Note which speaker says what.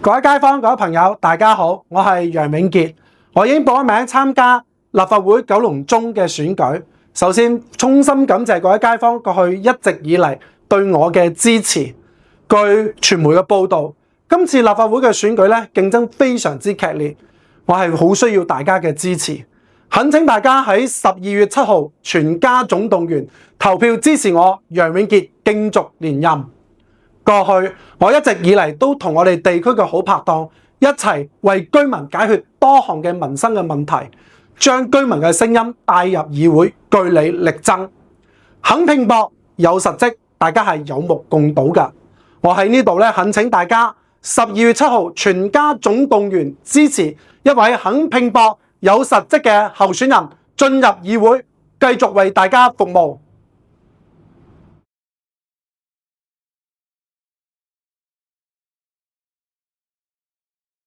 Speaker 1: 各位街坊、各位朋友，大家好，我係楊永傑，我已經報咗名參加立法會九龍中嘅選舉。首先，衷心感謝各位街坊過去一直以嚟對我嘅支持。據傳媒嘅報導，今次立法會嘅選舉咧競爭非常之劇烈，我係好需要大家嘅支持，懇請大家喺12月7號全家總動員投票支持我楊永傑競逐連任。過去我一直以嚟都同我哋地區嘅好拍檔一齊為居民解決多項嘅民生嘅問題，將居民嘅聲音帶入議會，據理力爭，肯拼搏有實績，大家係有目共睹㗎。我喺呢度咧懇請大家12月7號全家總動員支持一位肯拼搏有實績嘅候選人進入議會，繼續為大家服務。